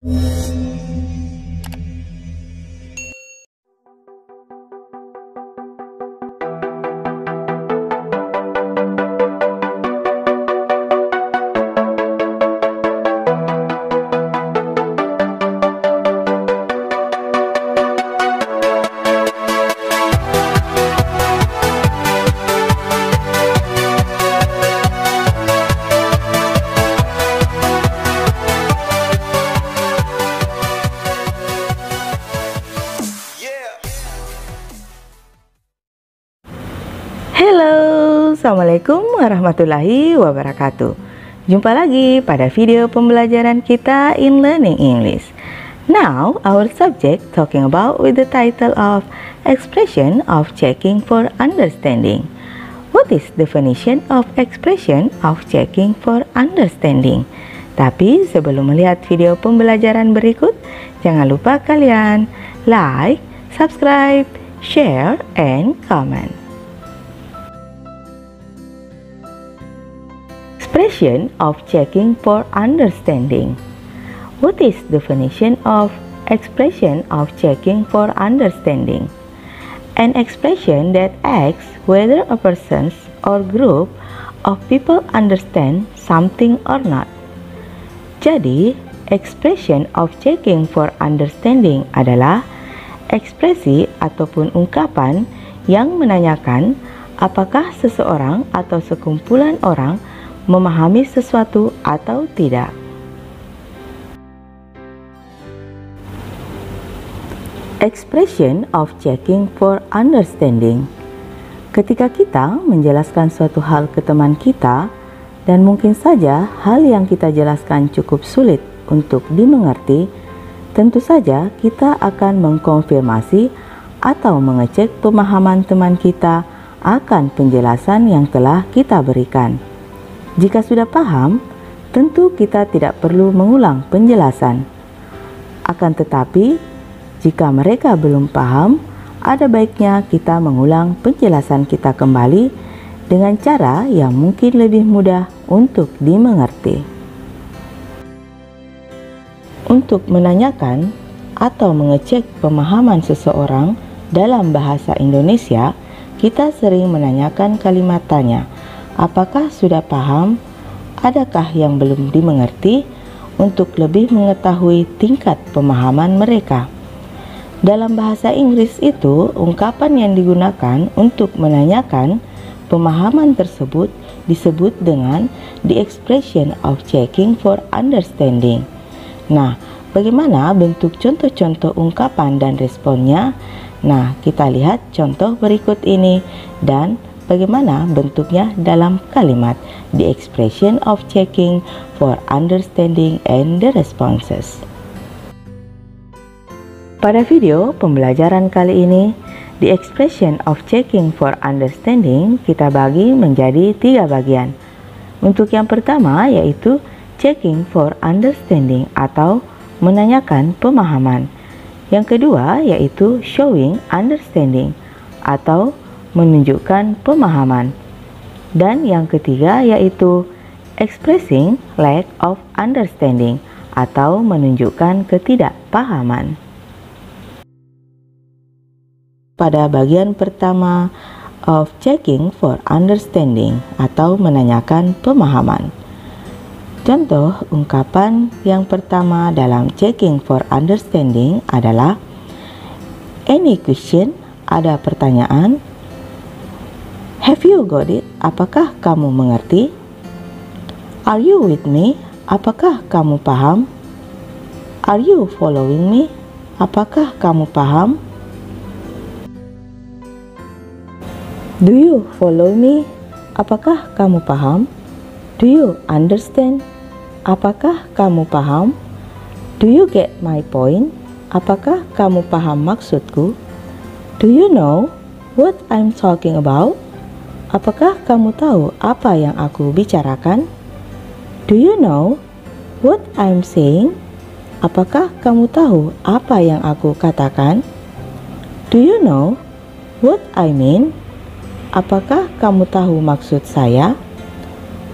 Halo, Assalamualaikum warahmatullahi wabarakatuh. Jumpa lagi pada video pembelajaran kita in Learning English. Now, our subject talking about with the title of Expression of Checking for Understanding. What is definition of expression of checking for understanding? Tapi sebelum melihat video pembelajaran berikut, jangan lupa kalian like, subscribe, share, and comment. Expression of checking for understanding. What is definition of expression of checking for understanding? An expression that asks whether a person or group of people understand something or not. Jadi, expression of checking for understanding adalah ekspresi ataupun ungkapan yang menanyakan apakah seseorang atau sekumpulan orang memahami sesuatu atau tidak. Expression of checking for understanding. Ketika kita menjelaskan suatu hal ke teman kita dan mungkin saja hal yang kita jelaskan cukup sulit untuk dimengerti, tentu saja kita akan mengkonfirmasi atau mengecek pemahaman teman kita akan penjelasan yang telah kita berikan. Jika sudah paham, tentu kita tidak perlu mengulang penjelasan. Akan tetapi, jika mereka belum paham, ada baiknya kita mengulang penjelasan kita kembali dengan cara yang mungkin lebih mudah untuk dimengerti. Untuk menanyakan atau mengecek pemahaman seseorang dalam bahasa Indonesia, kita sering menanyakan kalimat tanya. Apakah sudah paham? Adakah yang belum dimengerti? Untuk lebih mengetahui tingkat pemahaman mereka. Dalam bahasa Inggris itu, ungkapan yang digunakan untuk menanyakan pemahaman tersebut disebut dengan the expression of checking for understanding. Nah, bagaimana bentuk contoh-contoh ungkapan dan responnya? Nah, kita lihat contoh berikut ini dan bagaimana bentuknya dalam kalimat the expression of checking for understanding and the responses. Pada video pembelajaran kali ini, the expression of checking for understanding kita bagi menjadi 3 bagian. Untuk yang pertama yaitu checking for understanding atau menanyakan pemahaman. Yang kedua yaitu showing understanding atau menunjukkan pemahaman. Dan yang ketiga yaitu expressing lack of understanding atau menunjukkan ketidakpahaman. Pada bagian pertama of checking for understanding atau menanyakan pemahaman. Contoh ungkapan yang pertama dalam checking for understanding adalah any question, ada pertanyaan. Have you got it? Apakah kamu mengerti? Are you with me? Apakah kamu paham? Are you following me? Apakah kamu paham? Do you follow me? Apakah kamu paham? Do you understand? Apakah kamu paham? Do you get my point? Apakah kamu paham maksudku? Do you know what I'm talking about? Apakah kamu tahu apa yang aku bicarakan? Do you know what I'm saying? Apakah kamu tahu apa yang aku katakan? Do you know what I mean? Apakah kamu tahu maksud saya?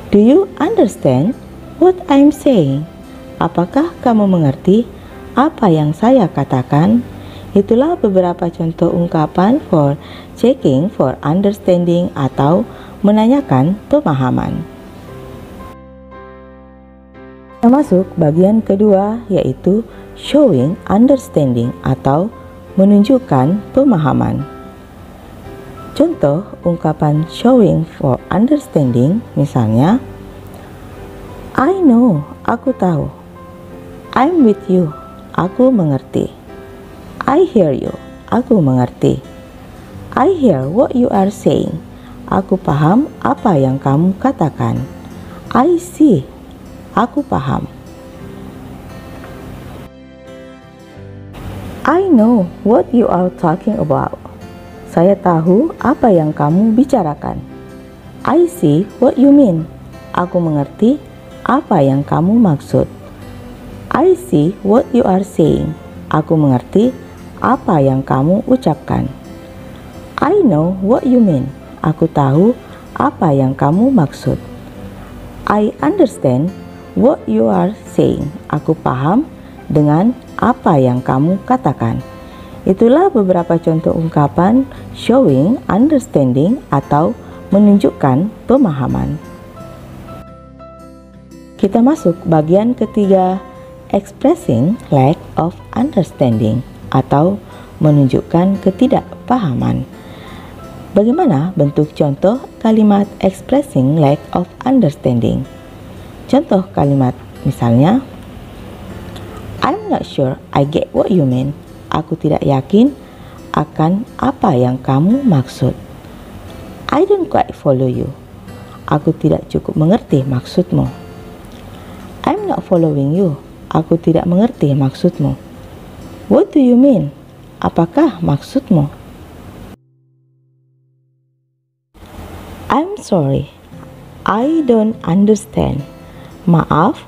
Do you understand what I'm saying? Apakah kamu mengerti apa yang saya katakan? Itulah beberapa contoh ungkapan for checking for understanding atau menanyakan pemahaman. Kita masuk bagian kedua, yaitu showing understanding atau menunjukkan pemahaman. Contoh ungkapan showing for understanding misalnya, I know, aku tahu. I'm with you, aku mengerti. I hear you, aku mengerti. I hear what you are saying, aku paham apa yang kamu katakan. I see, aku paham. I know what you are talking about, saya tahu apa yang kamu bicarakan. I see what you mean, aku mengerti apa yang kamu maksud. I see what you are saying, aku mengerti apa yang kamu ucapkan. I know what you mean, aku tahu apa yang kamu maksud. I understand what you are saying, aku paham dengan apa yang kamu katakan. Itulah beberapa contoh ungkapan showing understanding atau menunjukkan pemahaman. Kita masuk bagian ketiga, expressing lack of understanding atau menunjukkan ketidakpahaman. Bagaimana bentuk contoh kalimat expressing lack of understanding? Contoh kalimat misalnya, I'm not sure I get what you mean. Aku tidak yakin akan apa yang kamu maksud. I don't quite follow you. Aku tidak cukup mengerti maksudmu. I'm not following you. Aku tidak mengerti maksudmu. What do you mean? Apakah maksudmu? I'm sorry, I don't understand. Maaf,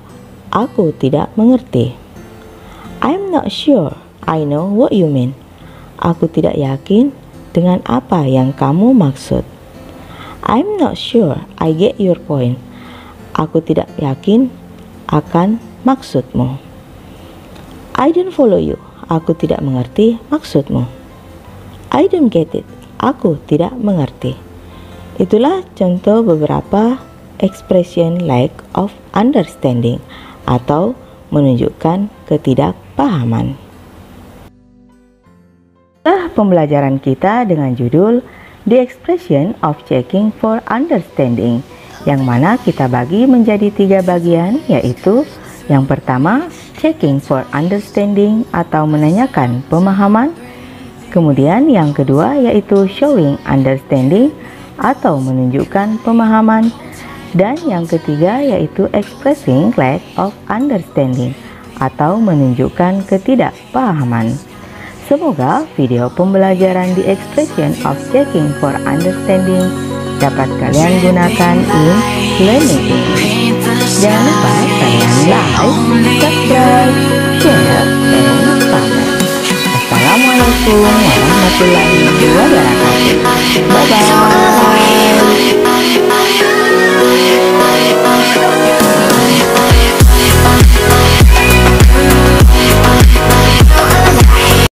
aku tidak mengerti. I'm not sure I know what you mean. Aku tidak yakin dengan apa yang kamu maksud. I'm not sure I get your point. Aku tidak yakin akan maksudmu. I don't follow you. Aku tidak mengerti maksudmu. I don't get it. Aku tidak mengerti. Itulah contoh beberapa expression lack of understanding atau menunjukkan ketidakpahaman. Setelah pembelajaran kita dengan judul The Expression of Checking for Understanding, yang mana kita bagi menjadi 3 bagian, yaitu yang pertama, checking for understanding atau menanyakan pemahaman. Kemudian yang kedua yaitu showing understanding atau menunjukkan pemahaman. Dan yang ketiga yaitu expressing lack of understanding atau menunjukkan ketidakpahaman. Semoga video pembelajaran The Expression of Checking for Understanding dapat kalian gunakan in learning English. Jangan lupa kalian like, subscribe, share, dan comment. Assalamualaikum warahmatullahi wabarakatuh.